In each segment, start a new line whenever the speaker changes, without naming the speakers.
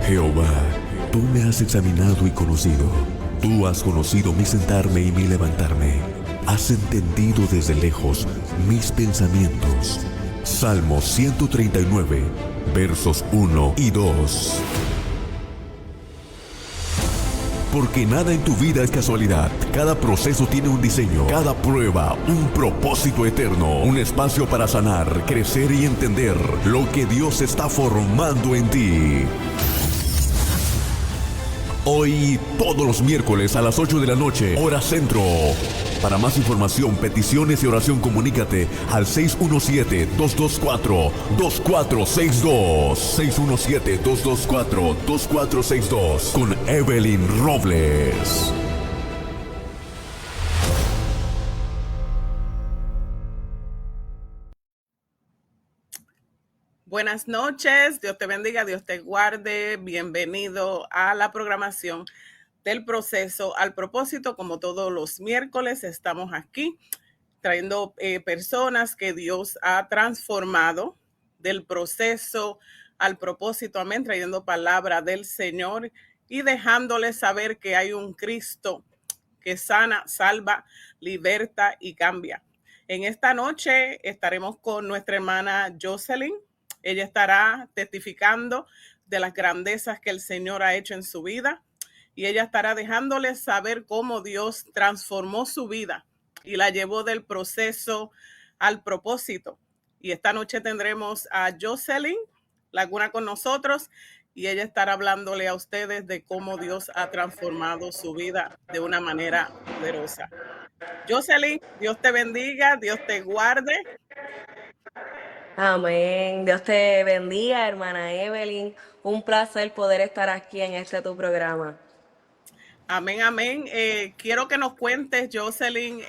Jehová, tú me has examinado y conocido. Tú has conocido mi sentarme y mi levantarme. Has entendido desde lejos mis pensamientos. Salmo 139, versos 1 y 2. Porque nada en tu vida es casualidad. Cada proceso tiene un diseño, cada prueba un propósito eterno, un espacio para sanar, crecer y entender lo que Dios está formando en ti. Hoy, todos los miércoles a las 8 de la noche, hora centro. Para más información, peticiones y oración, comunícate al 617-224-2462. 617-224-2462 con Evelyn Robles.
Buenas noches, Dios te bendiga, Dios te guarde. Bienvenido a la programación del proceso al propósito. Como todos los miércoles, estamos aquí trayendo personas que Dios ha transformado del proceso al propósito. Amén. Trayendo palabra del Señor y dejándoles saber que hay un Cristo que sana, salva, liberta y cambia. En esta noche estaremos con nuestra hermana Jocelyn. Ella estará testificando de las grandezas que el Señor ha hecho en su vida y ella estará dejándoles saber cómo Dios transformó su vida y la llevó del proceso al propósito. Y esta noche tendremos a Jocelyn Laguna con nosotros y ella estará hablándole a ustedes de cómo Dios ha transformado su vida de una manera poderosa. Jocelyn, Dios te bendiga, Dios te guarde.
Amén. Dios te bendiga, hermana Evelyn. Un placer poder estar aquí en tu programa.
Amén, amén. Quiero que nos cuentes, Jocelyn,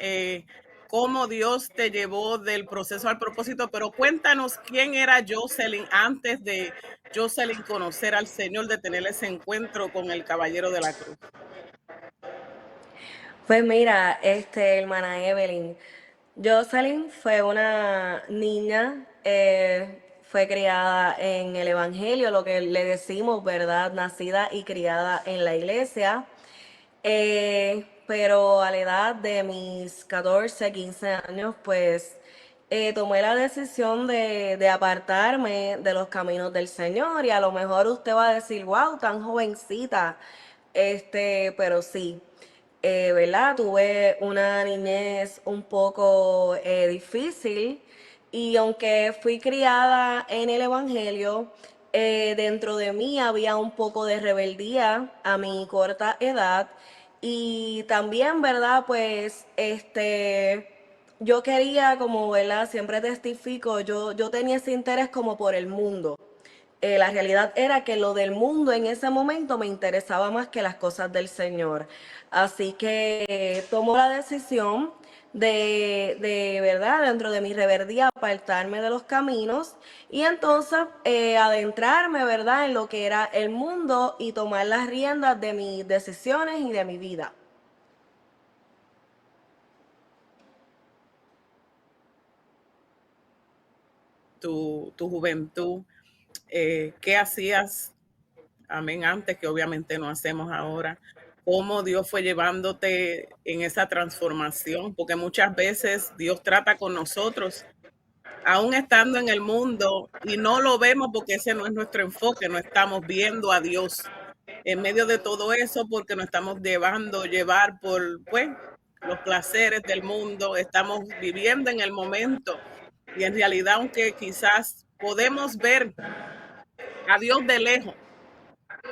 cómo Dios te llevó del proceso al propósito, pero cuéntanos quién era Jocelyn antes de Jocelyn conocer al Señor, de tener ese encuentro con el Caballero de la Cruz.
Pues mira, hermana Evelyn, Jocelyn fue una niña, fue criada en el Evangelio, lo que le decimos, ¿verdad? Nacida y criada en la iglesia. Pero a la edad de mis 14, 15 años, pues tomé la decisión de apartarme de los caminos del Señor. Y a lo mejor usted va a decir, wow, tan jovencita. Pero sí, ¿verdad? Tuve una niñez un poco difícil. Y aunque fui criada en el Evangelio, dentro de mí había un poco de rebeldía a mi corta edad. Y también, ¿verdad? Pues yo quería, como, ¿verdad? Siempre testifico, yo tenía ese interés como por el mundo. La realidad era que lo del mundo en ese momento me interesaba más que las cosas del Señor. Así que tomo la decisión de verdad, dentro de mi rebeldía, apartarme de los caminos y entonces adentrarme, ¿verdad?, en lo que era el mundo y tomar las riendas de mis decisiones y de mi vida.
Tu juventud, ¿qué hacías? Amén, antes, que obviamente no hacemos ahora. Cómo Dios fue llevándote en esa transformación, porque muchas veces Dios trata con nosotros, aún estando en el mundo, y no lo vemos porque ese no es nuestro enfoque, no estamos viendo a Dios en medio de todo eso, porque nos estamos llevar por, pues, los placeres del mundo, estamos viviendo en el momento, y en realidad, aunque quizás podemos ver a Dios de lejos,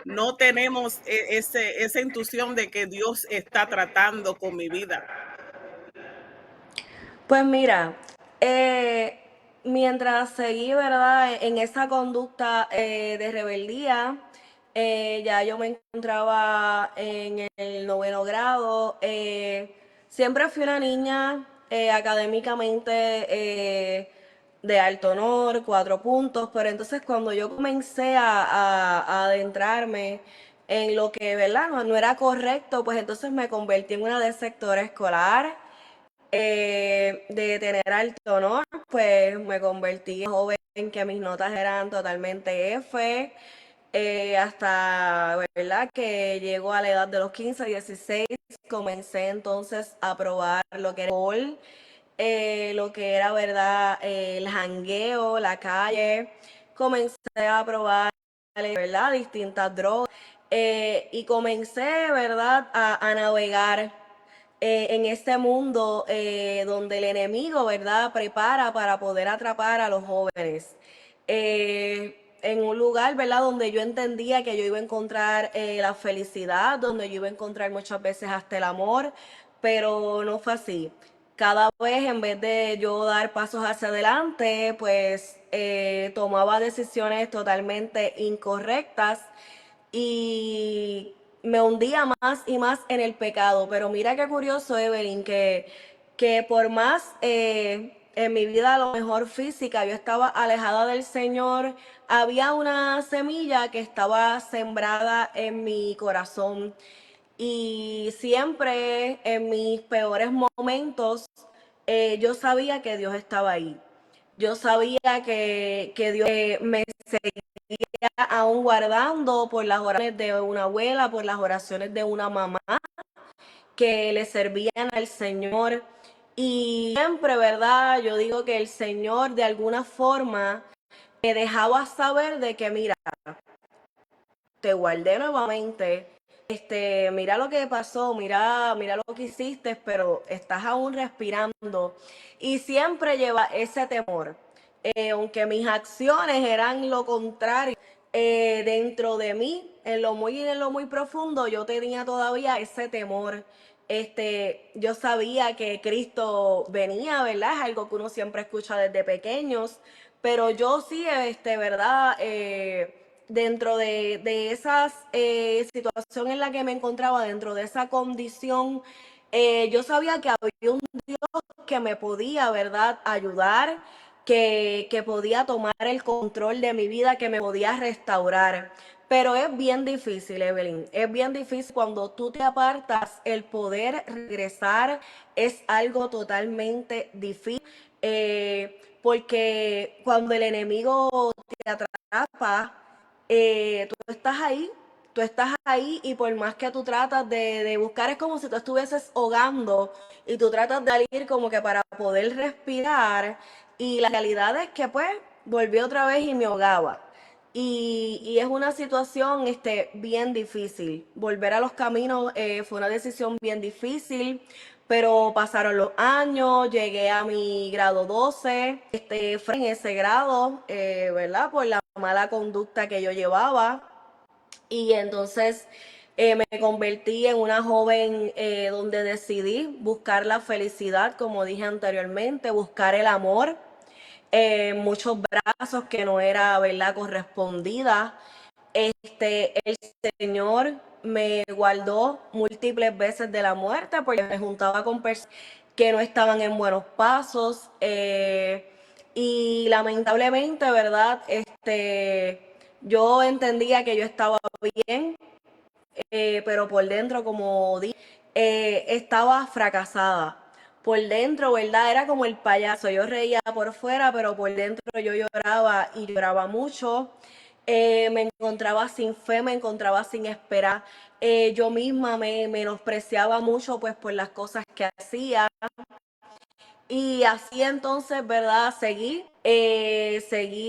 no tenemos esa intuición de que Dios está tratando con mi vida.
Pues mira, mientras seguí, ¿verdad?, en esa conducta de rebeldía, ya yo me encontraba en el 9º grado. Siempre fui una niña académicamente de alto honor, 4 puntos, pero entonces cuando yo comencé a adentrarme en lo que, ¿verdad?, no era correcto, pues entonces me convertí en una desertora escolar. De tener alto honor, pues me convertí en joven que mis notas eran totalmente F. hasta, ¿verdad? Que llegó a la edad de los 15, 16, comencé entonces a probar lo que era alcohol, lo que era, ¿verdad? El jangueo, la calle. Comencé a probar, ¿verdad? Distintas drogas. Y comencé, ¿verdad? A navegar en este mundo donde el enemigo, ¿verdad? Prepara para poder atrapar a los jóvenes. En un lugar, ¿verdad? Donde yo entendía que yo iba a encontrar la felicidad, donde yo iba a encontrar muchas veces hasta el amor, pero no fue así. Cada vez, en vez de yo dar pasos hacia adelante, pues tomaba decisiones totalmente incorrectas y me hundía más y más en el pecado. Pero mira qué curioso, Evelyn, que por más en mi vida a lo mejor física yo estaba alejada del Señor, había una semilla que estaba sembrada en mi corazón. Y siempre en mis peores momentos yo sabía que Dios estaba ahí. Yo sabía que Dios me seguía aún guardando por las oraciones de una abuela, por las oraciones de una mamá que le servían al Señor. Y siempre, ¿verdad? Yo digo que el Señor de alguna forma me dejaba saber de que, mira, te guardé nuevamente. Mira lo que pasó, mira lo que hiciste, pero estás aún respirando. Y siempre lleva ese temor. Aunque mis acciones eran lo contrario, dentro de mí, en lo muy profundo, yo tenía todavía ese temor. Yo sabía que Cristo venía, ¿verdad? Es algo que uno siempre escucha desde pequeños, pero yo sí, ¿verdad? Dentro de esa situación en la que me encontraba, dentro de esa condición, yo sabía que había un Dios que me podía, ¿verdad?, ayudar, que podía tomar el control de mi vida, que me podía restaurar. Pero es bien difícil, Evelyn, es bien difícil cuando tú te apartas, el poder regresar es algo totalmente difícil, porque cuando el enemigo te atrapa, tú estás ahí y por más que tú tratas de buscar, es como si tú estuvieses ahogando y tú tratas de salir como que para poder respirar y la realidad es que pues volví otra vez y me ahogaba. Y es una situación bien difícil. Volver a los caminos fue una decisión bien difícil, pero pasaron los años, llegué a mi grado 12, fue en ese grado, ¿verdad? Por la mala conducta que yo llevaba. Y entonces me convertí en una joven donde decidí buscar la felicidad, como dije anteriormente, buscar el amor, muchos brazos que no era, ¿verdad?, correspondida. El Señor me guardó múltiples veces de la muerte porque me juntaba con personas que no estaban en buenos pasos y lamentablemente, ¿verdad? Yo entendía que yo estaba bien, pero por dentro, como dije, estaba fracasada. Por dentro, ¿verdad? Era como el payaso. Yo reía por fuera, pero por dentro yo lloraba y lloraba mucho. Me encontraba sin fe, me encontraba sin esperar. Yo misma me menospreciaba mucho pues por las cosas que hacía. Y así entonces, ¿verdad? Seguí,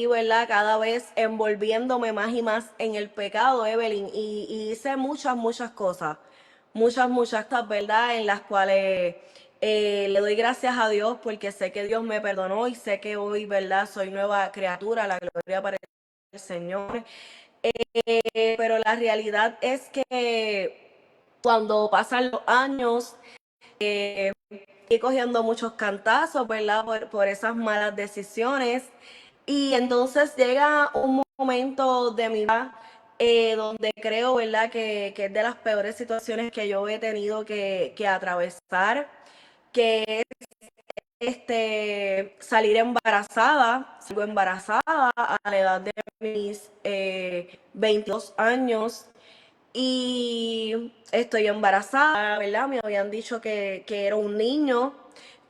¿verdad? Cada vez envolviéndome más y más en el pecado, Evelyn, y hice muchas cosas, muchas cosas, ¿verdad? En las cuales le doy gracias a Dios porque sé que Dios me perdonó y sé que hoy, ¿verdad? Soy nueva criatura, la gloria para el Señor. Pero la realidad es que cuando pasan los años, y cogiendo muchos cantazos, ¿verdad? Por esas malas decisiones. Y entonces llega un momento de mi vida donde creo, ¿verdad? Que es de las peores situaciones que yo he tenido que atravesar, que es salir embarazada, salgo embarazada a la edad de mis 22 años. Y estoy embarazada, ¿verdad? Me habían dicho que era un niño.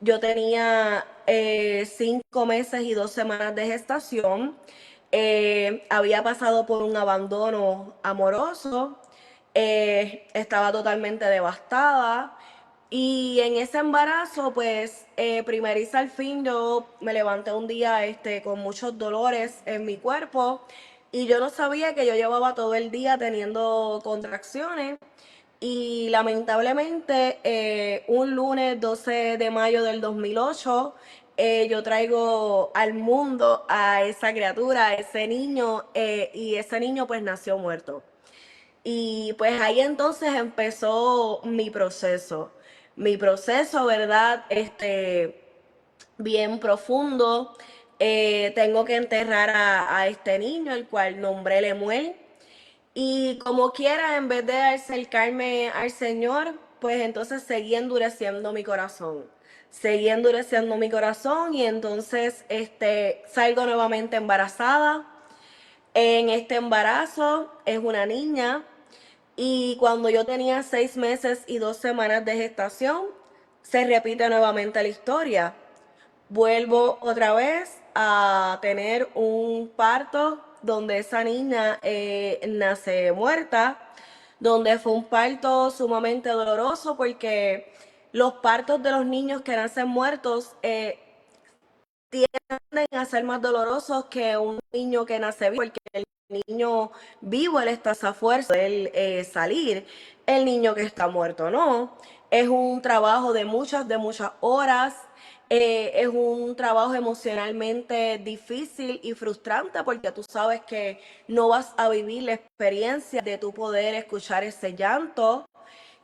Yo tenía 5 meses y 2 semanas de gestación. Había pasado por un abandono amoroso, estaba totalmente devastada. Y en ese embarazo, pues, primeriza al fin, yo me levanté un día con muchos dolores en mi cuerpo y yo no sabía que yo llevaba todo el día teniendo contracciones. Y lamentablemente, un lunes 12 de mayo del 2008, yo traigo al mundo a esa criatura, a ese niño, y ese niño pues nació muerto. Y pues ahí entonces empezó mi proceso, ¿verdad? Bien profundo. Tengo que enterrar a este niño, el cual nombré Lemuel. Y como quiera, en vez de acercarme al Señor, pues entonces seguí endureciendo mi corazón. Seguí endureciendo mi corazón y entonces salgo nuevamente embarazada. En este embarazo es una niña y cuando yo tenía 6 meses y 2 semanas de gestación, se repite nuevamente la historia. Vuelvo otra vez a tener un parto donde esa niña nace muerta, donde fue un parto sumamente doloroso porque los partos de los niños que nacen muertos tienden a ser más dolorosos que un niño que nace vivo, porque el niño vivo, él está a esa fuerza de él salir, el niño que está muerto no. Es un trabajo de muchas horas, es un trabajo emocionalmente difícil y frustrante porque tú sabes que no vas a vivir la experiencia de tu poder escuchar ese llanto.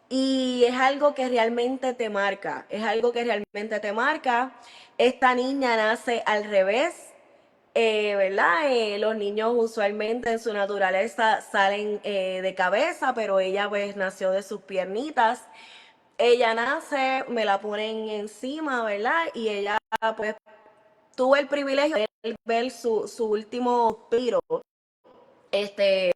Y es algo que realmente te marca, es algo que realmente te marca. Esta niña nace al revés, ¿verdad? Los niños usualmente en su naturaleza salen de cabeza, pero ella pues nació de sus piernitas. Ella nace, me la ponen encima, ¿verdad? Y ella pues tuvo el privilegio de ver su último suspiro este,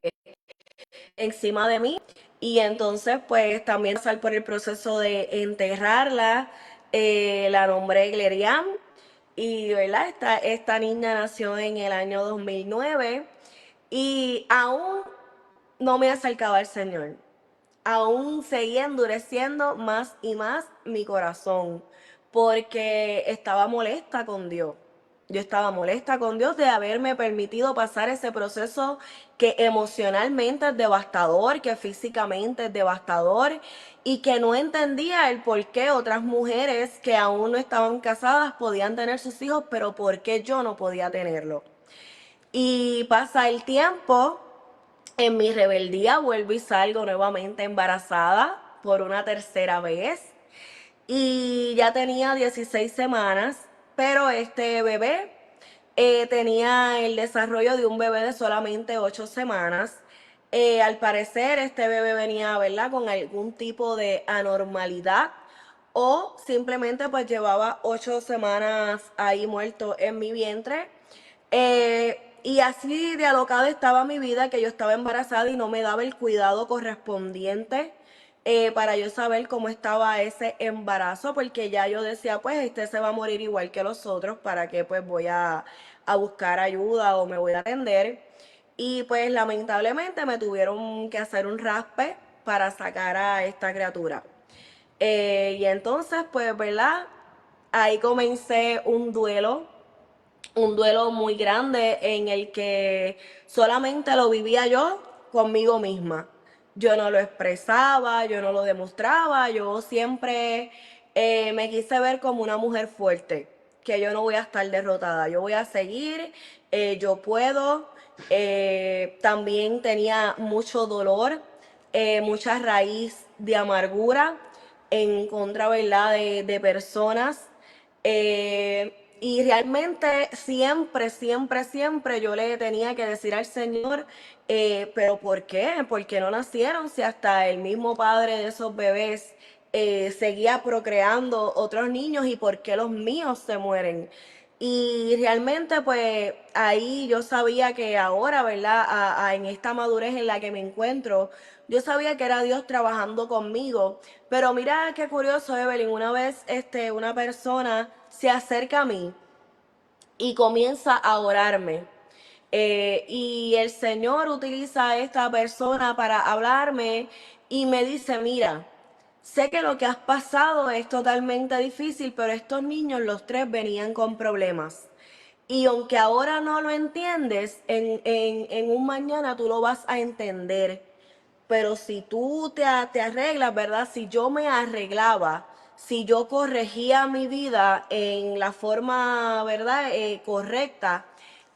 encima de mí. Y entonces pues también pasar por el proceso de enterrarla, la nombré Gleriam. Y ¿verdad? Esta niña nació en el año 2009 y aún no me acercaba al Señor. Aún seguía endureciendo más y más mi corazón porque estaba molesta con Dios. Yo estaba molesta con Dios de haberme permitido pasar ese proceso que emocionalmente es devastador, que físicamente es devastador y que no entendía el por qué otras mujeres que aún no estaban casadas podían tener sus hijos, pero por qué yo no podía tenerlo. Y pasa el tiempo, en mi rebeldía vuelvo y salgo nuevamente embarazada por una tercera vez y ya tenía 16 semanas, pero este bebé tenía el desarrollo de un bebé de solamente 8 semanas. Al parecer este bebé venía, ¿verdad?, con algún tipo de anormalidad o simplemente pues llevaba 8 semanas ahí muerto en mi vientre. Y así de alocada estaba mi vida que yo estaba embarazada y no me daba el cuidado correspondiente para yo saber cómo estaba ese embarazo, porque ya yo decía, pues este se va a morir igual que los otros, ¿para qué pues voy a buscar ayuda o me voy a atender? Y pues lamentablemente me tuvieron que hacer un raspe para sacar a esta criatura. Y entonces pues, ¿verdad? Ahí comencé un duelo muy grande en el que solamente lo vivía yo conmigo misma. Yo no lo expresaba, yo no lo demostraba, yo siempre me quise ver como una mujer fuerte, que yo no voy a estar derrotada, yo voy a seguir, yo puedo. También tenía mucho dolor, mucha raíz de amargura en contra, ¿verdad?, de personas. Y realmente siempre yo le tenía que decir al Señor, pero ¿por qué? ¿Por qué no nacieron? Si hasta el mismo padre de esos bebés seguía procreando otros niños, y ¿por qué los míos se mueren? Y realmente pues ahí yo sabía que ahora, ¿verdad? En esta madurez en la que me encuentro, yo sabía que era Dios trabajando conmigo. Pero mira qué curioso, Evelyn, una vez una persona se acerca a mí y comienza a orarme. Y el Señor utiliza a esta persona para hablarme y me dice, mira, sé que lo que has pasado es totalmente difícil, pero estos niños, los tres, venían con problemas. Y aunque ahora no lo entiendes, en un mañana tú lo vas a entender. Pero si tú te arreglas, ¿verdad? Si yo me arreglaba, si yo corregía mi vida en la forma, ¿verdad? Correcta,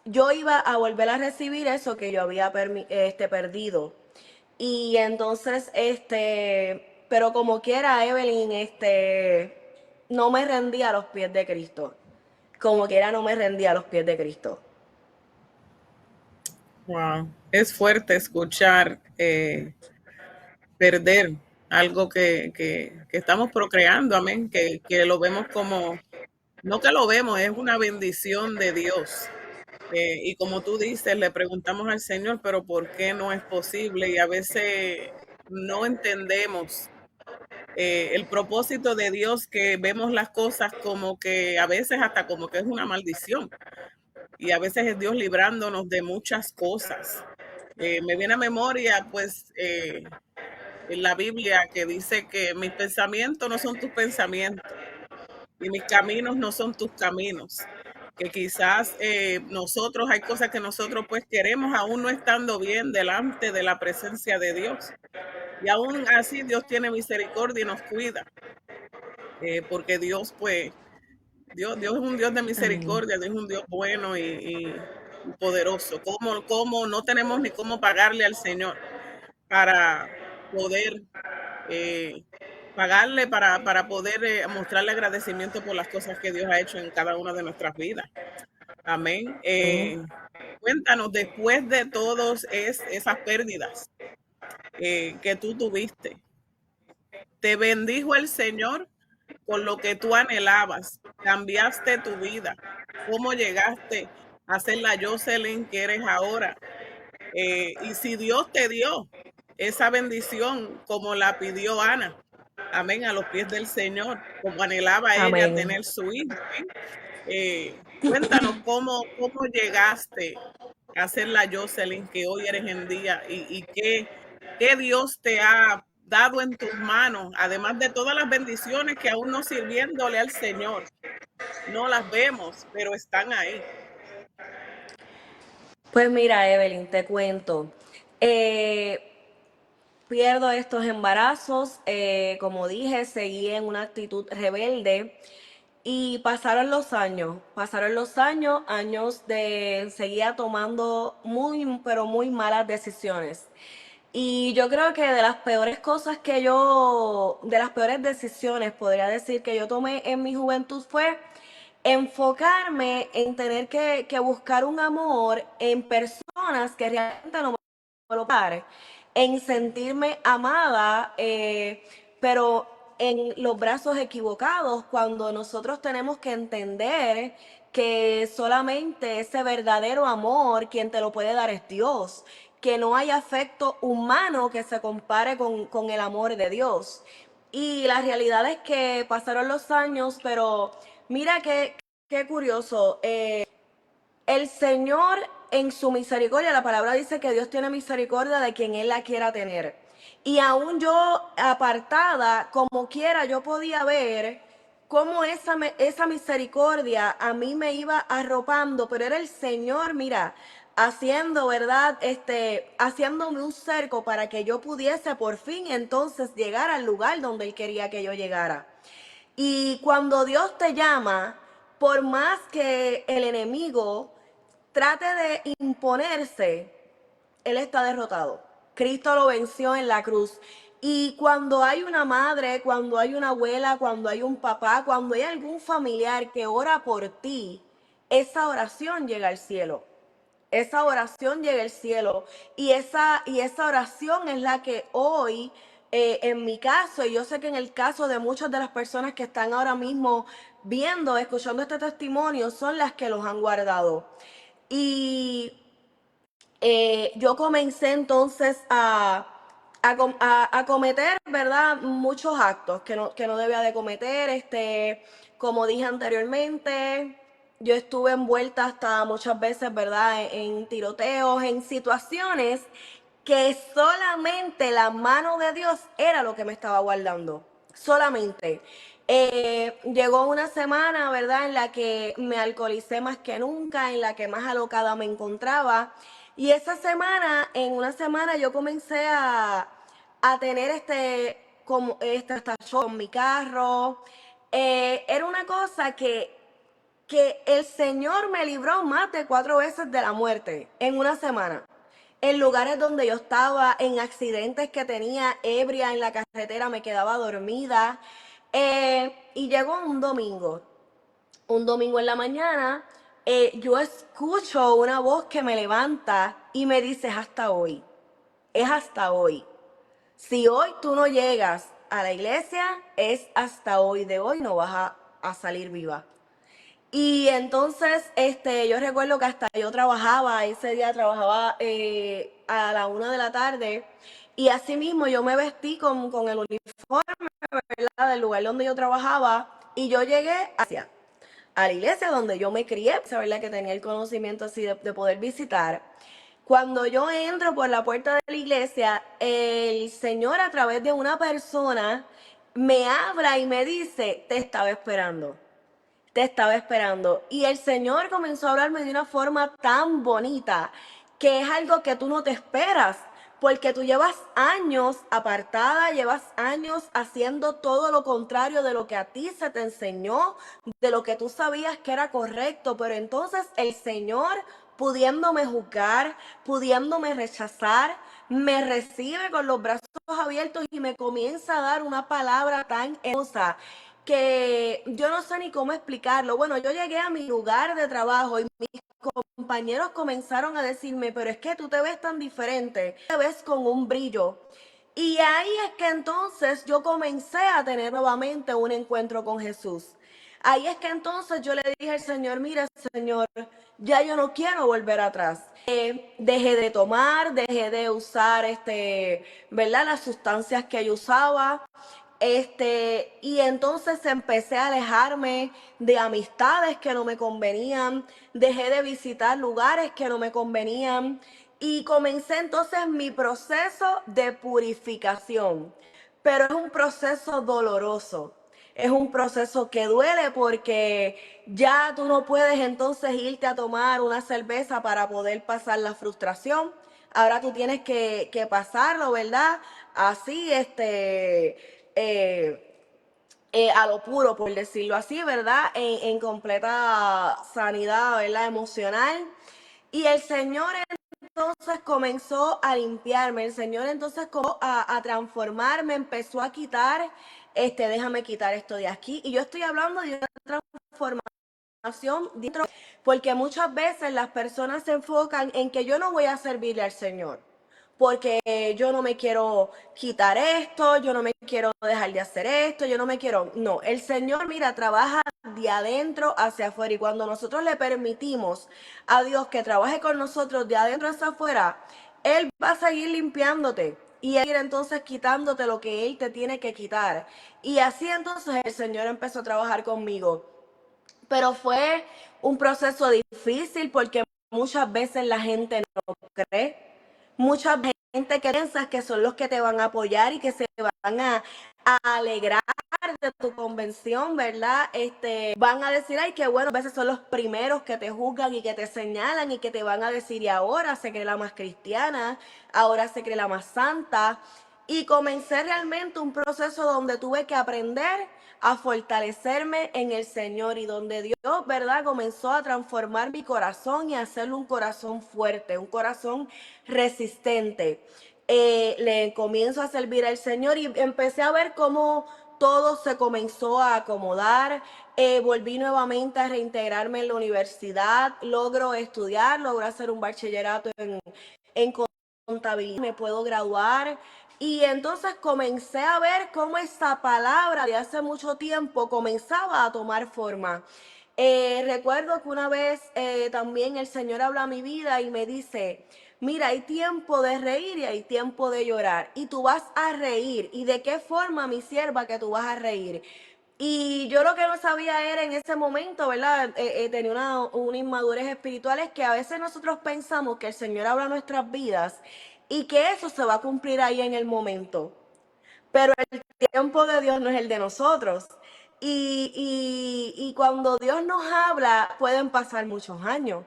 yo iba a volver a recibir eso que yo había perdido. Y entonces, pero como quiera, Evelyn, no me rendí a los pies de Cristo. Como quiera, no me rendí a los pies de Cristo.
Wow, es fuerte escuchar perder algo que estamos procreando, amén, que lo vemos como, no que lo vemos, es una bendición de Dios. Y como tú dices, le preguntamos al Señor, pero ¿por qué no es posible? Y a veces no entendemos el propósito de Dios, que vemos las cosas como que a veces hasta como que es una maldición. Y a veces es Dios librándonos de muchas cosas. Me viene a memoria, pues, en la Biblia que dice que mis pensamientos no son tus pensamientos y mis caminos no son tus caminos. Que quizás nosotros, hay cosas que nosotros pues queremos aún no estando bien delante de la presencia de Dios. Y aún así Dios tiene misericordia y nos cuida, porque Dios pues, Dios es un Dios de
Amén.
misericordia, Dios es un Dios bueno y poderoso. ¿Cómo no tenemos ni cómo pagarle al Señor para poder eh, pagarle, para poder mostrarle agradecimiento por las cosas que Dios ha hecho en cada una de nuestras vidas? Amén. Cuéntanos, después de todas esas pérdidas que tú tuviste, ¿te bendijo el Señor con lo que tú anhelabas? ¿Cambiaste tu vida? ¿Cómo llegaste a ser la Jocelyn que eres ahora? Y si Dios te dio esa bendición como la pidió Ana, amén, a los pies del Señor, como anhelaba ella
Amén.
tener su hijo. Cuéntanos cómo llegaste a ser la Jocelyn que hoy eres en día y qué Dios te ha dado en tus manos, además de todas las bendiciones que aún no sirviéndole al Señor, no las vemos, pero están ahí.
Pues mira, Evelyn, te cuento. Eh, Pierdo estos embarazos, como dije, seguí en una actitud rebelde y años de seguía tomando muy, pero muy malas decisiones. Y yo creo que de las peores decisiones, podría decir, que yo tomé en mi juventud fue enfocarme en tener que buscar un amor en personas que realmente no me lo pare, en sentirme amada, pero en los brazos equivocados, cuando nosotros tenemos que entender que solamente ese verdadero amor quien te lo puede dar es Dios, que no hay afecto humano que se compare con el amor de Dios. Y la realidad es que pasaron los años, pero mira qué curioso. El Señor en su misericordia, la palabra dice que Dios tiene misericordia de quien Él la quiera tener. Y aún yo apartada, como quiera, yo podía ver cómo esa misericordia a mí me iba arropando, pero era el Señor, mira, haciendo, ¿verdad? Haciéndome un cerco para que yo pudiese por fin entonces llegar al lugar donde Él quería que yo llegara. Y cuando Dios te llama, por más que el enemigo trate de imponerse, Él está derrotado. Cristo lo venció en la cruz. Y cuando hay una madre, cuando hay una abuela, cuando hay un papá, cuando hay algún familiar que ora por ti, esa oración llega al cielo. Esa oración llega al cielo y esa oración es la que hoy, en mi caso, y yo sé que en el caso de muchas de las personas que están ahora mismo viendo, escuchando este testimonio, son las que los han guardado. Y yo comencé entonces a cometer, ¿verdad? Muchos actos que no debía de cometer, como dije anteriormente. yo estuve envuelta hasta muchas veces, ¿verdad? En tiroteos, en situaciones que solamente la mano de Dios era lo que me estaba guardando. Solamente. Llegó una semana, ¿verdad?, en la que me alcoholicé más que nunca, en la que más alocada me encontraba. Y esa semana, en una semana, yo comencé a tener como hasta show con mi carro. Era una cosa que el Señor me libró más de 4 veces de la muerte en una semana. En lugares donde yo estaba, en accidentes que tenía, ebria en la carretera, me quedaba dormida. Y llegó un domingo en la mañana, yo escucho una voz que me levanta y me dice, es hasta hoy. Si hoy tú no llegas a la iglesia, es hasta hoy. De hoy no vas a salir viva. Y entonces, yo recuerdo que hasta yo trabajaba, ese día trabajaba a la 1 de la tarde, y así mismo yo me vestí con el uniforme, ¿verdad?, del lugar donde yo trabajaba, y yo llegué a la iglesia donde yo me crié, ¿verdad?, que tenía el conocimiento así de poder visitar. Cuando yo entro por la puerta de la iglesia, el Señor, a través de una persona, me habla y me dice, te estaba esperando. Y el Señor comenzó a hablarme de una forma tan bonita, que es algo que tú no te esperas, porque tú llevas años apartada, llevas años haciendo todo lo contrario de lo que a ti se te enseñó, de lo que tú sabías que era correcto, pero entonces el Señor, pudiéndome juzgar, pudiéndome rechazar, me recibe con los brazos abiertos y me comienza a dar una palabra tan hermosa que yo no sé ni cómo explicarlo. Bueno, yo llegué a mi lugar de trabajo y mis compañeros comenzaron a decirme, pero es que tú te ves tan diferente, te ves con un brillo. Y ahí es que entonces yo comencé a tener nuevamente un encuentro con Jesús. Ahí es que entonces yo le dije al Señor, mira, Señor, ya yo no quiero volver atrás. Dejé de tomar, dejé de usar, ¿verdad?, las sustancias que yo usaba. Y entonces empecé a alejarme de amistades que no me convenían, dejé de visitar lugares que no me convenían y comencé entonces mi proceso de purificación. Pero es un proceso doloroso, es un proceso que duele porque ya tú no puedes entonces irte a tomar una cerveza para poder pasar la frustración. Ahora tú tienes que pasarlo, ¿verdad? Así, a lo puro, por decirlo así, ¿verdad? En completa sanidad, ¿verdad?, emocional. Y el Señor entonces comenzó a limpiarme, el Señor entonces comenzó a transformarme, empezó a quitar, déjame quitar esto de aquí. Y yo estoy hablando de una transformación dentro, porque muchas veces las personas se enfocan en que yo no voy a servirle al Señor, porque yo no me quiero quitar esto, yo no me quiero dejar de hacer esto, yo no me quiero... No, el Señor, mira, trabaja de adentro hacia afuera, y cuando nosotros le permitimos a Dios que trabaje con nosotros de adentro hacia afuera, Él va a seguir limpiándote y Él irá entonces quitándote lo que Él te tiene que quitar. Y así entonces el Señor empezó a trabajar conmigo. Pero fue un proceso difícil porque muchas veces la gente no cree. Mucha gente que piensas que son los que te van a apoyar y que se van a alegrar de tu convención, ¿verdad? Van a decir, ay, qué bueno, a veces son los primeros que te juzgan y que te señalan y que te van a decir, y ahora se cree la más cristiana, ahora se cree la más santa. Y comencé realmente un proceso donde tuve que aprender a fortalecerme en el Señor, y donde Dios, ¿verdad?, comenzó a transformar mi corazón y a hacerlo un corazón fuerte, un corazón resistente. Le comienzo a servir al Señor y empecé a ver cómo todo se comenzó a acomodar. Volví nuevamente a reintegrarme en la universidad, logro estudiar, logro hacer un bachillerato en contabilidad, me puedo graduar. Y entonces comencé a ver cómo esa palabra de hace mucho tiempo comenzaba a tomar forma. Recuerdo que una vez también el Señor habla a mi vida y me dice, mira, hay tiempo de reír y hay tiempo de llorar, y tú vas a reír. ¿Y de qué forma, mi sierva, que tú vas a reír? Y yo lo que no sabía era en ese momento, ¿verdad? Tenía una inmadurez espiritual, es que a veces nosotros pensamos que el Señor habla nuestras vidas y que eso se va a cumplir ahí en el momento. Pero el tiempo de Dios no es el de nosotros. Y cuando Dios nos habla, pueden pasar muchos años.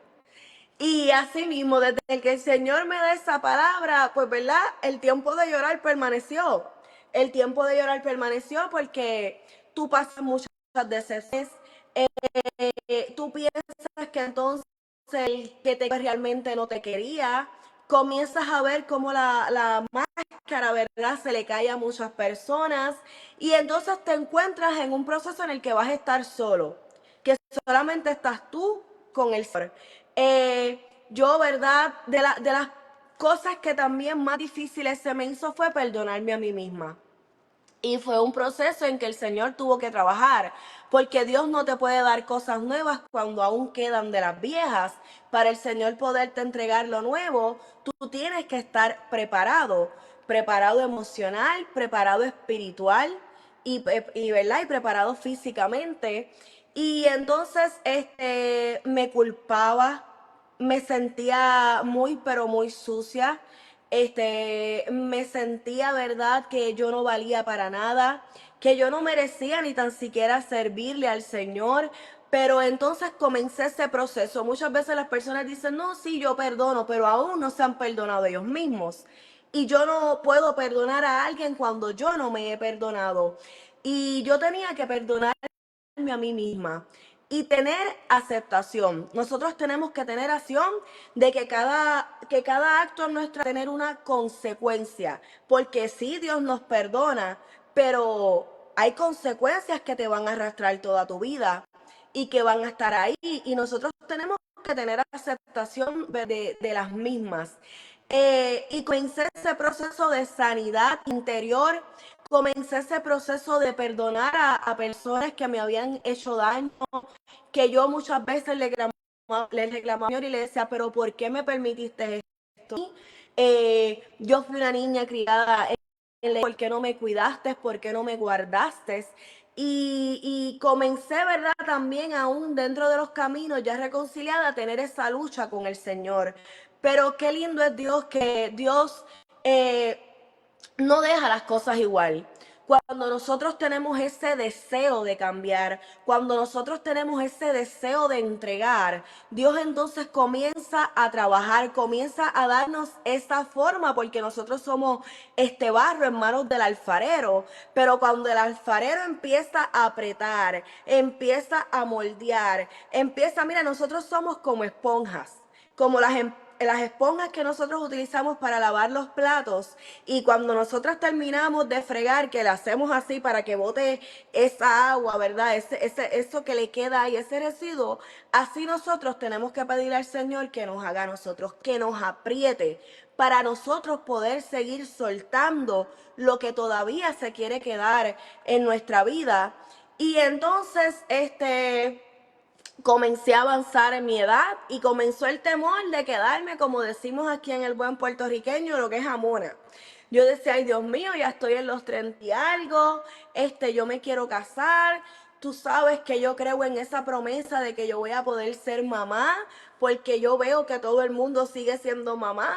Y así mismo, desde que el Señor me da esa palabra, pues, ¿verdad? El tiempo de llorar permaneció. El tiempo de llorar permaneció porque tú pasas muchas decepciones. Tú piensas que entonces el que te realmente no te quería. Comienzas a ver cómo la máscara, ¿verdad? Se le cae a muchas personas. Y entonces te encuentras en un proceso en el que vas a estar solo. Que solamente estás tú con el Señor. Yo, ¿verdad? De las cosas que también más difíciles se me hizo fue perdonarme a mí misma. Y fue un proceso en que el Señor tuvo que trabajar, porque Dios no te puede dar cosas nuevas cuando aún quedan de las viejas. Para el Señor poderte entregar lo nuevo, tú tienes que estar preparado, preparado emocional, preparado espiritual ¿verdad? Y preparado físicamente. Y entonces me culpaba, me sentía muy, pero muy sucia. Me sentía, verdad, que yo no valía para nada, que yo no merecía ni tan siquiera servirle al Señor. Pero entonces comencé ese proceso. Muchas veces las personas dicen, no, sí, yo perdono, pero aún no se han perdonado ellos mismos. Y yo no puedo perdonar a alguien cuando yo no me he perdonado. Y yo tenía que perdonarme a mí misma y tener aceptación. Nosotros tenemos que tener acción de que cada acto en nuestra tener una consecuencia, porque sí, Dios nos perdona, pero hay consecuencias que te van a arrastrar toda tu vida y que van a estar ahí, y nosotros tenemos que tener aceptación de las mismas. Y comencé ese proceso de sanidad interior, comencé ese proceso de perdonar a personas que me habían hecho daño, que yo muchas veces le reclamaba al Señor y le decía, pero ¿por qué me permitiste esto? Yo fui una niña criada ¿por qué no me cuidaste? ¿Por qué no me guardaste? Y comencé, ¿verdad? También aún dentro de los caminos, ya reconciliada, a tener esa lucha con el Señor. Pero qué lindo es Dios, que Dios eh, no deja las cosas igual. Cuando nosotros tenemos ese deseo de cambiar, cuando nosotros tenemos ese deseo de entregar, Dios entonces comienza a trabajar, comienza a darnos esa forma, porque nosotros somos este barro en manos del alfarero. Pero cuando el alfarero empieza a apretar, empieza a moldear, mira, nosotros somos como esponjas, como las esponjas que nosotros utilizamos para lavar los platos, y cuando nosotros terminamos de fregar, que le hacemos así para que bote esa agua, ¿verdad? Eso que le queda ahí, ese residuo, así nosotros tenemos que pedirle al Señor que nos haga a nosotros, que nos apriete para nosotros poder seguir soltando lo que todavía se quiere quedar en nuestra vida. Y entonces, comencé a avanzar en mi edad y comenzó el temor de quedarme, como decimos aquí en el buen puertorriqueño, lo que es amona. Yo decía, ay Dios mío, ya estoy en los 30 y algo, yo me quiero casar. Tú sabes que yo creo en esa promesa de que yo voy a poder ser mamá, porque yo veo que todo el mundo sigue siendo mamá,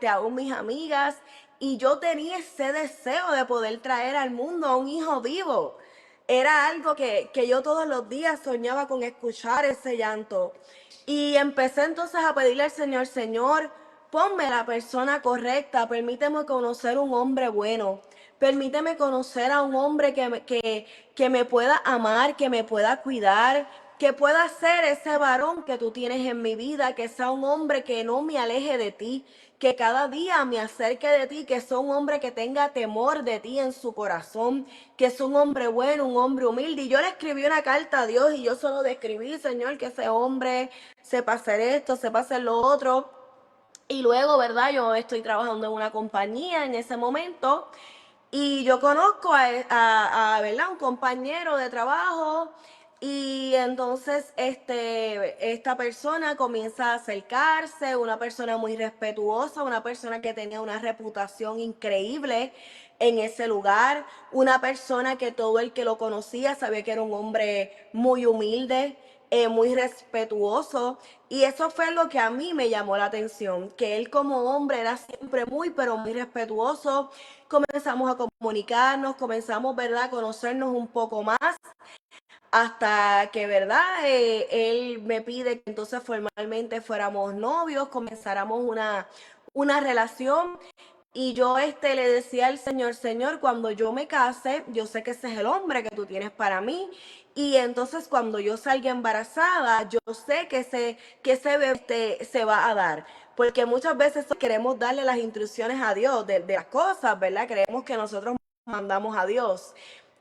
aún mis amigas, y yo tenía ese deseo de poder traer al mundo a un hijo vivo. Era algo que yo todos los días soñaba con escuchar ese llanto. Y empecé entonces a pedirle al Señor, Señor, ponme la persona correcta, permíteme conocer un hombre bueno, permíteme conocer a un hombre que me pueda amar, que me pueda cuidar, que pueda ser ese varón que tú tienes en mi vida, que sea un hombre que no me aleje de ti, que cada día me acerque de ti, que sea un hombre que tenga temor de ti en su corazón, que es un hombre bueno, un hombre humilde. Y yo le escribí una carta a Dios y yo solo describí, Señor, que ese hombre sepa hacer esto, sepa hacer lo otro. Y luego, ¿verdad? Yo estoy trabajando en una compañía en ese momento y yo conozco ¿verdad? Un compañero de trabajo, Y entonces esta persona comienza a acercarse, una persona muy respetuosa, una persona que tenía una reputación increíble en ese lugar, una persona que todo el que lo conocía sabía que era un hombre muy humilde, muy respetuoso. Y eso fue lo que a mí me llamó la atención, que él como hombre era siempre muy, pero muy respetuoso. Comenzamos a comunicarnos, comenzamos, ¿verdad?, a conocernos un poco más hasta que, ¿verdad? Él me pide que entonces formalmente fuéramos novios, comenzáramos una relación. Y yo le decía al Señor, Señor, cuando yo me case, yo sé que ese es el hombre que tú tienes para mí. Y entonces cuando yo salga embarazada, yo sé que ese bebé se va a dar. Porque muchas veces queremos darle las instrucciones a Dios de las cosas, ¿verdad? Creemos que nosotros mandamos a Dios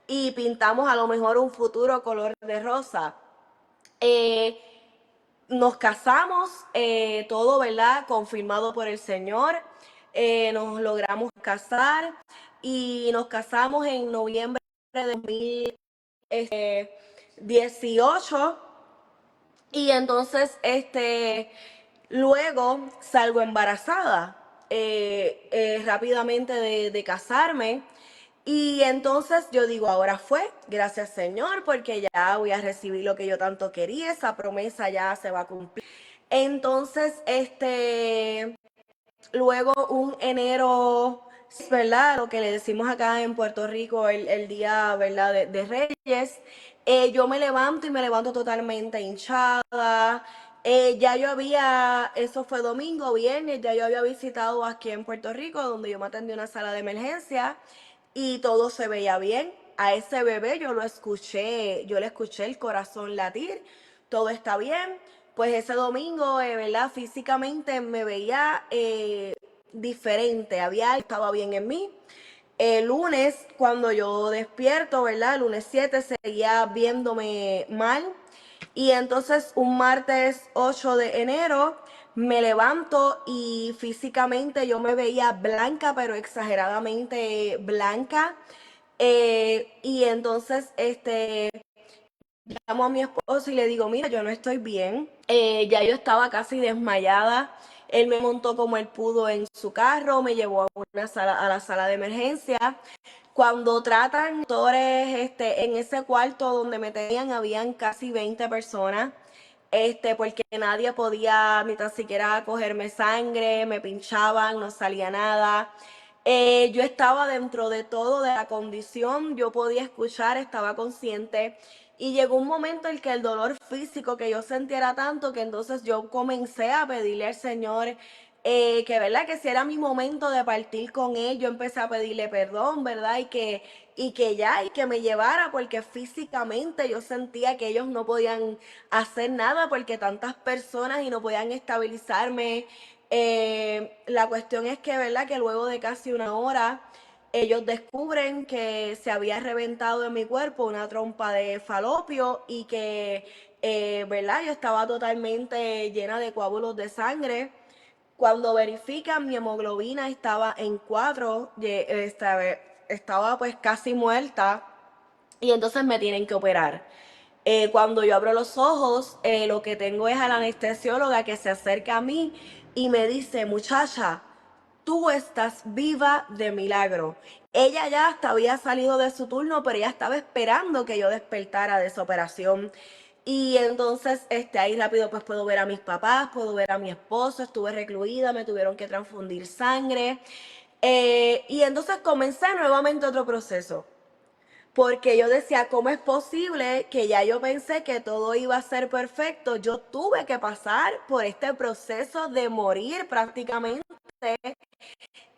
y pintamos a lo mejor un futuro color de rosa. Nos casamos, todo, ¿verdad?, confirmado por el Señor. Nos logramos casar y nos casamos en noviembre de 2018. Y entonces, luego salgo embarazada rápidamente de casarme. Y entonces yo digo, ahora fue, gracias Señor, porque ya voy a recibir lo que yo tanto quería, esa promesa ya se va a cumplir. Entonces, luego un enero, ¿verdad? Lo que le decimos acá en Puerto Rico, el día, ¿verdad?, de Reyes, yo me levanto y me levanto totalmente hinchada. Ya yo había, eso fue domingo, viernes, ya yo había visitado aquí en Puerto Rico, donde yo me atendí una sala de emergencia y todo se veía bien. A ese bebé yo le escuché el corazón latir, todo está bien. Pues ese domingo, ¿verdad? Físicamente me veía diferente, estaba bien en mí. El lunes, cuando yo despierto, ¿verdad? El lunes 7 seguía viéndome mal. Y entonces un martes 8 de enero me levanto y físicamente yo me veía blanca, pero exageradamente blanca. Y entonces llamo a mi esposo y le digo, mira, yo no estoy bien. Ya yo estaba casi desmayada. Él me montó como él pudo en su carro, me llevó a la sala de emergencia. Cuando tratan doctores, en ese cuarto donde me tenían, habían casi 20 personas, porque nadie podía ni tan siquiera cogerme sangre, me pinchaban, no salía nada. Yo estaba dentro de todo, de la condición, yo podía escuchar, estaba consciente. Y llegó un momento en que el dolor físico que yo sentía era tanto que entonces yo comencé a pedirle al Señor que, ¿verdad?, que si era mi momento de partir con él, yo empecé a pedirle perdón, ¿verdad? Y que me llevara, porque físicamente yo sentía que ellos no podían hacer nada porque tantas personas y no podían estabilizarme. La cuestión es que, ¿verdad?, que luego de casi una hora ellos descubren que se había reventado en mi cuerpo una trompa de falopio y que, ¿verdad?, yo estaba totalmente llena de coágulos de sangre. Cuando verifican, mi hemoglobina estaba en 4, estaba pues casi muerta y entonces me tienen que operar. Cuando yo abro los ojos, lo que tengo es a la anestesióloga que se acerca a mí y me dice, muchacha, tú estás viva de milagro. Ella ya hasta había salido de su turno, pero ella estaba esperando que yo despertara de esa operación. Y entonces ahí rápido pues puedo ver a mis papás, puedo ver a mi esposo, estuve recluida, me tuvieron que transfundir sangre. Y entonces comencé nuevamente otro proceso. Porque yo decía, ¿cómo es posible que ya yo pensé que todo iba a ser perfecto? Yo tuve que pasar por este proceso de morir prácticamente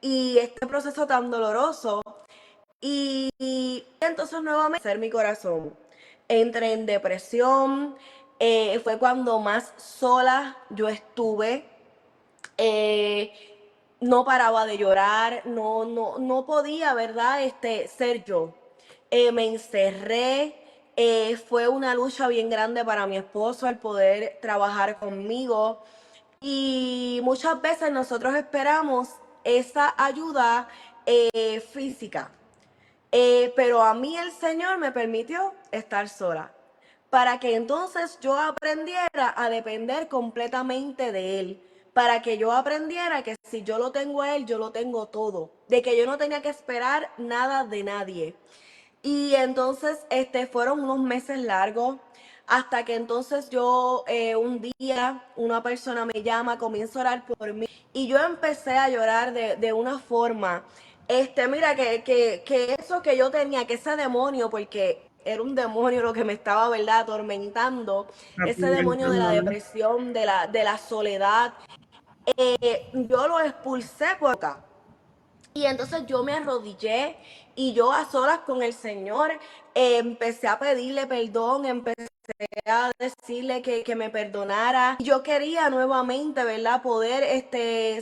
y este proceso tan doloroso. Y entonces nuevamente ser mi corazón. Entré en depresión, fue cuando más sola yo estuve. eh, no paraba de llorar, no podía, ¿verdad?, ser yo. Me encerré, fue una lucha bien grande para mi esposo el poder trabajar conmigo. Y muchas veces nosotros esperamos esa ayuda física. Pero a mí el Señor me permitió estar sola. para que entonces yo aprendiera a depender completamente de Él, para que yo aprendiera que si yo lo tengo a Él, yo lo tengo todo, de que yo no tenía que esperar nada de nadie. Y entonces fueron unos meses largos hasta que entonces yo un día una persona me llama, comienzo a orar por mí y yo empecé a llorar de una forma, mira, que eso que yo tenía, que ese demonio, porque era un demonio lo que me estaba, ¿verdad?, atormentando, ese demonio de la depresión, de la soledad, yo lo expulsé por acá. Y entonces yo me arrodillé y yo a solas con el Señor empecé a pedirle perdón, empecé a decirle que me perdonara. Yo quería nuevamente, ¿verdad?, poder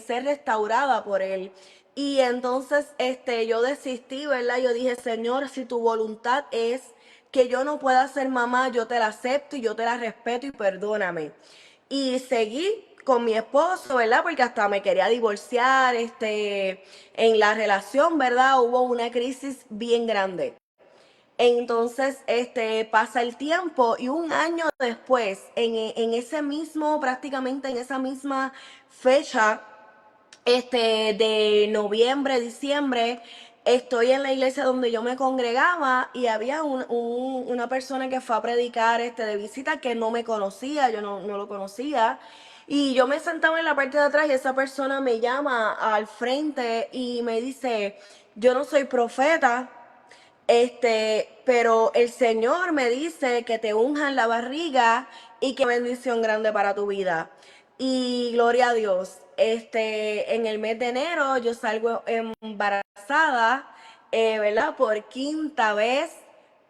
ser restaurada por Él. Y entonces yo desistí, ¿verdad? Yo dije, Señor, si tu voluntad es que yo no pueda ser mamá, yo te la acepto y yo te la respeto y perdóname. Y seguí con mi esposo, ¿verdad? Porque hasta me quería divorciar, en la relación, ¿verdad? Hubo una crisis bien grande. Entonces, pasa el tiempo y un año después, en ese mismo, prácticamente en esa misma fecha, de noviembre, diciembre, estoy en la iglesia donde yo me congregaba y había una persona que fue a predicar de visita que no me conocía, yo no lo conocía. Y yo me sentaba en la parte de atrás y esa persona me llama al frente y me dice, yo no soy profeta, pero el Señor me dice que te unja en la barriga y que bendición grande para tu vida. Y gloria a Dios. En el mes de enero yo salgo embarazada, ¿verdad? Por quinta vez,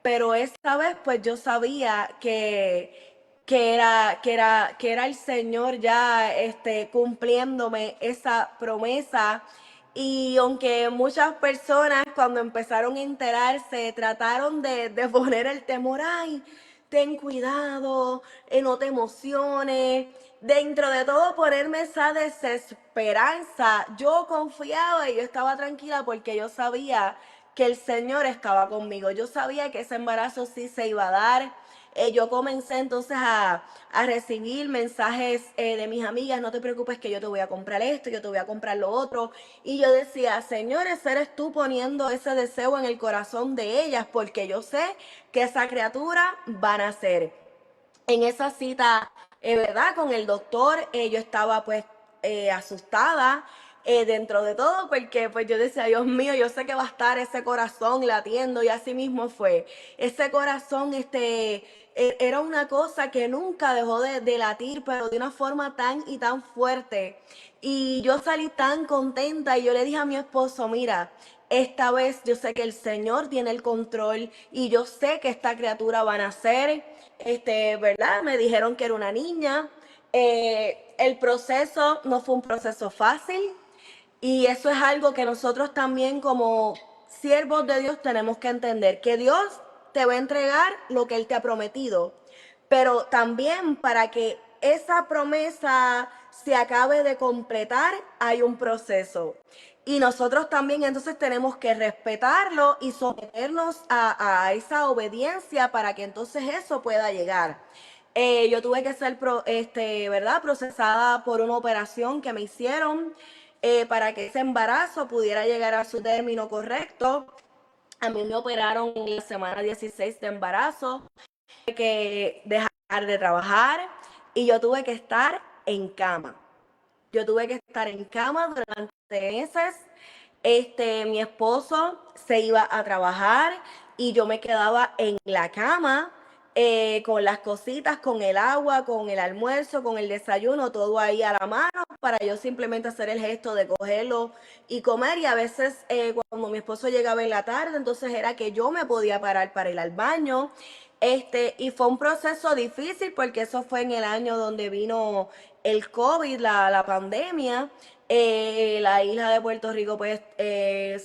pero esta vez pues yo sabía que era el Señor ya cumpliéndome esa promesa. Y aunque muchas personas cuando empezaron a enterarse trataron de poner el temor, ay, ten cuidado, no te emociones, dentro de todo ponerme esa desesperanza, yo confiaba y yo estaba tranquila porque yo sabía que el Señor estaba conmigo, yo sabía que ese embarazo sí se iba a dar. Yo comencé entonces a recibir mensajes de mis amigas, no te preocupes que yo te voy a comprar esto, yo te voy a comprar lo otro. Y yo decía, señores, eres tú poniendo ese deseo en el corazón de ellas, porque yo sé que esa criatura va a nacer. En esa cita, ¿verdad? Con el doctor, yo estaba pues asustada dentro de todo, porque pues yo decía, Dios mío, yo sé que va a estar ese corazón latiendo, y así mismo fue. Ese corazón, era una cosa que nunca dejó de latir, pero de una forma tan y tan fuerte. Y yo salí tan contenta y yo le dije a mi esposo, mira, esta vez yo sé que el Señor tiene el control y yo sé que esta criatura va a nacer, ¿verdad? Me dijeron que era una niña. El proceso no fue un proceso fácil y eso es algo que nosotros también como siervos de Dios tenemos que entender, que Dios te va a entregar lo que Él te ha prometido, pero también para que esa promesa se acabe de completar hay un proceso. Y nosotros también entonces tenemos que respetarlo y someternos a esa obediencia para que entonces eso pueda llegar. Yo tuve que ser, ¿verdad?, procesada por una operación que me hicieron para que ese embarazo pudiera llegar a su término correcto. A mí me operaron en la semana 16 de embarazo, tuve que dejar de trabajar y yo tuve que estar en cama. Yo tuve que estar en cama durante meses. Mi esposo se iba a trabajar y yo me quedaba en la cama con las cositas, con el agua, con el almuerzo, con el desayuno, todo ahí a la mano para yo simplemente hacer el gesto de cogerlo y comer. Y a veces cuando mi esposo llegaba en la tarde, entonces era que yo me podía parar para ir al baño. Y fue un proceso difícil porque eso fue en el año donde vino el COVID, la pandemia. La isla de Puerto Rico pues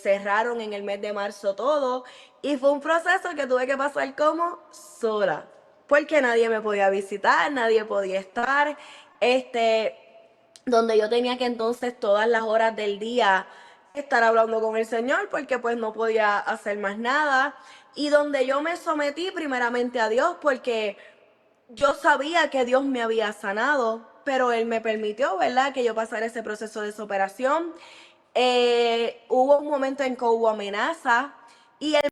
cerraron en el mes de marzo todo y fue un proceso que tuve que pasar como sola porque nadie me podía visitar, nadie podía estar, donde yo tenía que entonces todas las horas del día estar hablando con el Señor porque pues no podía hacer más nada y donde yo me sometí primeramente a Dios porque yo sabía que Dios me había sanado, pero Él me permitió, ¿verdad?, que yo pasara ese proceso de superación. Hubo un momento en que hubo amenaza y el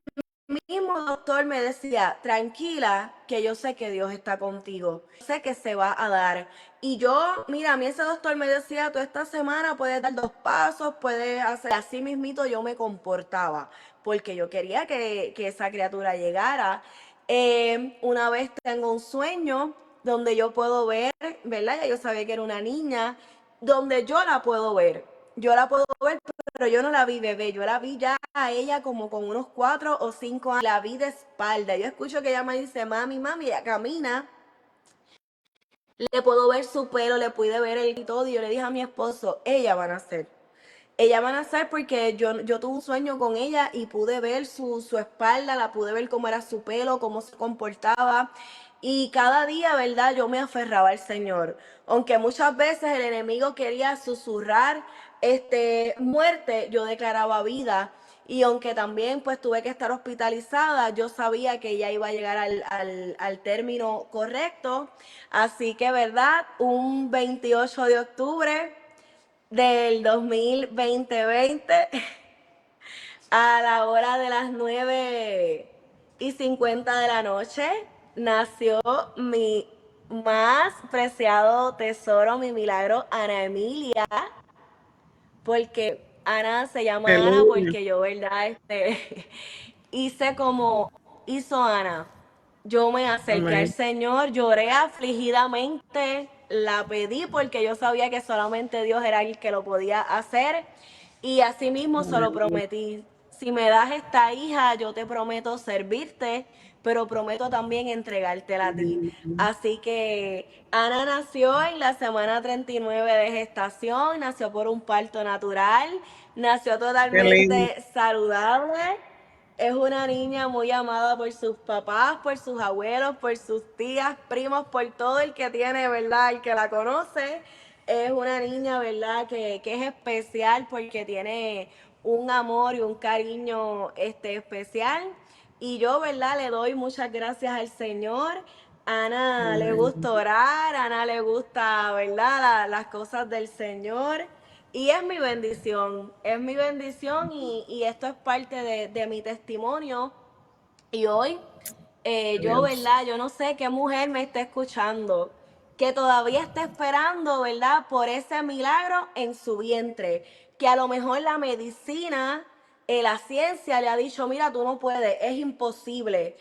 mismo doctor me decía, tranquila, que yo sé que Dios está contigo, sé que se va a dar. Y yo, mira, a mí ese doctor me decía, tú esta semana puedes dar 2 pasos, puedes hacer, así mismito yo me comportaba, porque yo quería que esa criatura llegara. Una vez tengo un sueño donde yo puedo ver, ¿verdad? Ya yo sabía que era una niña, donde yo la puedo ver. Yo la puedo ver, pero yo no la vi bebé, yo la vi ya a ella como con unos 4 o 5 años, la vi de espalda. Yo escucho que ella me dice, mami, mami, ella camina, le puedo ver su pelo, le pude ver el y todo, y yo le dije a mi esposo, ella va a nacer. Ella va a nacer porque yo tuve un sueño con ella y pude ver su espalda, la pude ver cómo era su pelo, cómo se comportaba. Y cada día, ¿verdad? Yo me aferraba al Señor. Aunque muchas veces el enemigo quería susurrar muerte, yo declaraba vida. Y aunque también pues tuve que estar hospitalizada, yo sabía que ella iba a llegar al término correcto. Así que, ¿verdad? Un 28 de octubre del 2020 a la hora de las 9:50 de la noche nació mi más preciado tesoro, mi milagro, Ana Emilia, porque Ana se llama Ana
Aleluya.
porque yo, ¿verdad? Hice como hizo Ana. Yo me acerqué al
Amén.
Señor, lloré afligidamente, la pedí porque yo sabía que solamente Dios era el que lo podía hacer y así mismo se lo
Aleluya.
prometí. Si me das esta hija, yo te prometo servirte, pero prometo también entregártela a ti. Así que Ana nació en la semana 39 de gestación, nació por un parto natural, nació
Qué lindo.
totalmente saludable. Es una niña muy amada por sus papás, por sus abuelos, por sus tías, primos, por todo el que tiene, ¿verdad? El que la conoce. Es una niña, ¿verdad? Que es especial porque tiene un amor y un cariño especial. Y yo, ¿verdad? Le doy muchas gracias al Señor. A Ana le
Amén.
gusta orar, a Ana le gusta, ¿verdad? Las cosas del Señor. Y es mi bendición y esto es parte de mi testimonio. Y hoy, yo,
Dios.
¿verdad? Yo no sé qué mujer me está escuchando, que todavía está esperando, ¿verdad? Por ese milagro en su vientre, que a lo mejor la medicina, la ciencia le ha dicho, mira, tú no puedes, es imposible.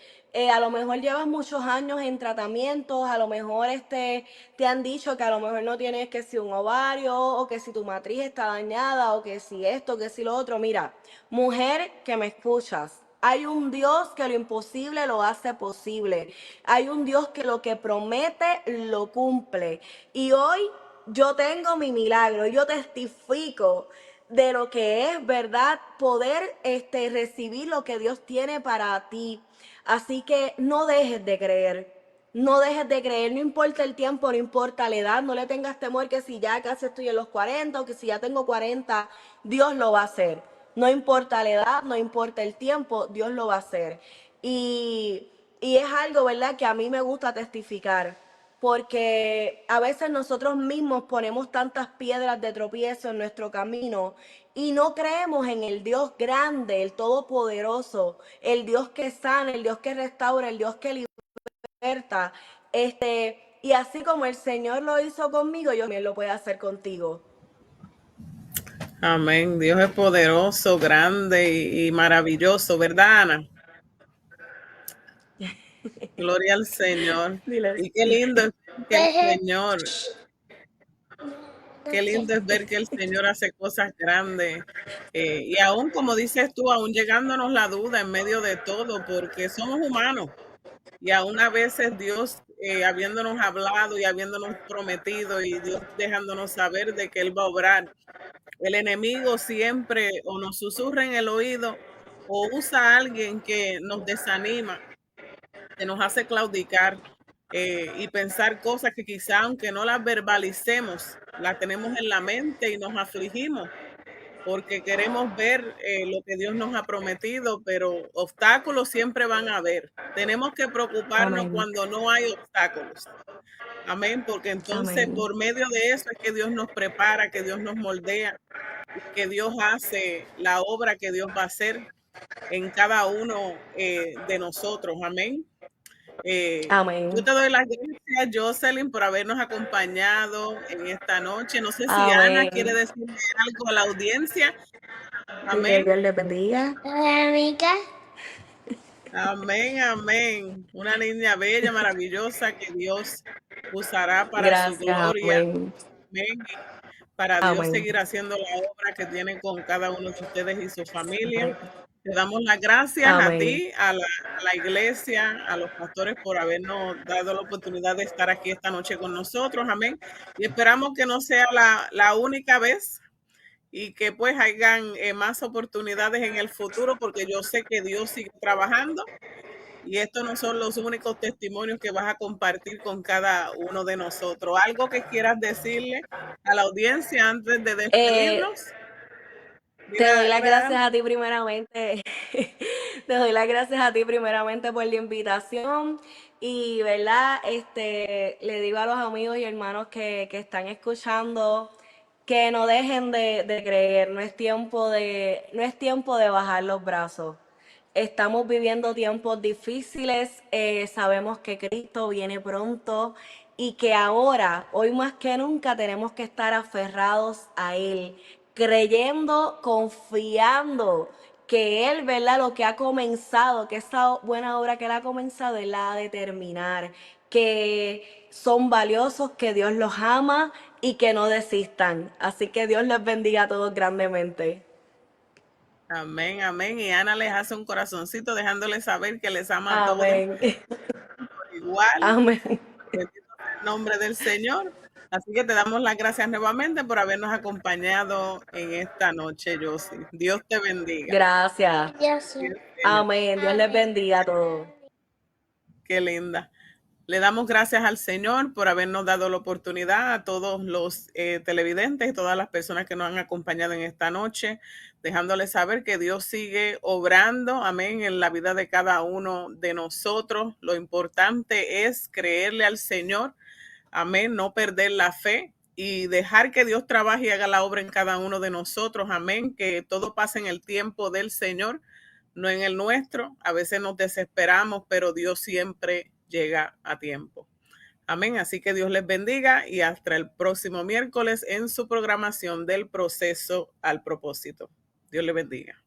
A lo mejor llevas muchos años en tratamientos, a lo mejor te han dicho que a lo mejor no tienes que si un ovario, o que si tu matriz está dañada, o que si esto, que si lo otro. Mira, mujer que me escuchas, hay un Dios que lo imposible lo hace posible. Hay un Dios que lo que promete lo cumple. Y hoy yo tengo mi milagro. Yo testifico de lo que es, ¿verdad? Poder recibir lo que Dios tiene para ti. Así que no dejes de creer. No dejes de creer, no importa el tiempo, no importa la edad, no le tengas temor que si ya casi estoy en los 40 o que si ya tengo 40, Dios lo va a hacer. No importa la edad, no importa el tiempo, Dios lo va a hacer. Y es algo, ¿verdad?, que a mí me gusta testificar, porque a veces nosotros mismos ponemos tantas piedras de tropiezo en nuestro camino y no creemos en el Dios grande, el todopoderoso, el Dios que sana, el Dios que restaura, el Dios que liberta. Y así como el Señor lo hizo conmigo, yo también lo puedo hacer contigo.
Amén. Dios es poderoso, grande y maravilloso, ¿verdad, Ana? Gloria al Señor.
Diles.
Y qué lindo es que el Señor, qué lindo es ver que el Señor hace cosas grandes. Y aún, como dices tú, aún llegándonos la duda en medio de todo, porque somos humanos. Y aún a veces Dios, habiéndonos hablado y habiéndonos prometido y Dios dejándonos saber de que Él va a obrar, el enemigo siempre o nos susurra en el oído o usa a alguien que nos desanima, que nos hace claudicar y pensar cosas que quizá aunque no las verbalicemos, las tenemos en la mente y nos afligimos. porque queremos ver lo que Dios nos ha prometido, pero obstáculos siempre van a haber. Tenemos que preocuparnos
Amén.
cuando no hay obstáculos. Amén, porque entonces
Amén.
por medio de eso es que Dios nos prepara, que Dios nos moldea, que Dios hace la obra que Dios va a hacer en cada uno de nosotros. Amén. Yo
Amén.
te doy las gracias, Jocelyn, por habernos acompañado en esta noche. No sé si Ana quiere
Amén.
decirle algo a la audiencia.
Y que
Amén.
Dios les bendiga.
Hola, amiga.
Amén, amén. Una niña bella, maravillosa que Dios usará para su
Gracias.
gloria.
Amén.
Amén. Para Dios
Amén.
seguir haciendo la obra que tiene con cada uno de ustedes y su familia.
Amén.
Te damos las gracias a
Amén.
ti, a la iglesia, a los pastores por habernos dado la oportunidad de estar aquí esta noche con nosotros. Amén. Y esperamos que no sea la única vez y que pues hayan más oportunidades en el futuro, porque yo sé que Dios sigue trabajando y estos no son los únicos testimonios que vas a compartir con cada uno de nosotros. ¿Algo que quieras decirle a la audiencia antes de
Eh,
despedirnos?
Te doy
Mira,
las
mira,
gracias a ti primeramente. Te doy las gracias a ti primeramente por la invitación. Y, ¿verdad? Le digo a los amigos y hermanos que están escuchando que no dejen de creer. No es tiempo de bajar los brazos. Estamos viviendo tiempos difíciles, sabemos que Cristo viene pronto y que ahora, hoy más que nunca, tenemos que estar aferrados a Él, creyendo, confiando que Él, ¿verdad? Lo que ha comenzado, que esa buena obra que Él ha comenzado, Él la ha de terminar, que son valiosos, que Dios los ama y que no desistan. Así que Dios les bendiga a todos grandemente.
amén, amén. Y Ana les hace un corazoncito dejándoles saber que les ama a todos
Amén.
por igual.
Amén.
Bendito sea el nombre del Señor. Así que te damos las gracias nuevamente por habernos acompañado en esta noche, Josie. Dios te bendiga.
Gracias.
Dios.
Dios te bendiga.
Amén. Dios les bendiga a todos.
Qué linda. Le damos gracias al Señor por habernos dado la oportunidad, a todos los televidentes y todas las personas que nos han acompañado en esta noche, dejándoles saber que Dios sigue obrando, amén, en la vida de cada uno de nosotros. Lo importante es creerle al Señor, amén, no perder la fe y dejar que Dios trabaje y haga la obra en cada uno de nosotros, amén, que todo pase en el tiempo del Señor, no en el nuestro. A veces nos desesperamos, pero Dios siempre llega a tiempo. Amén. Así que Dios les bendiga y hasta el próximo miércoles en su programación del proceso al propósito. Dios les bendiga.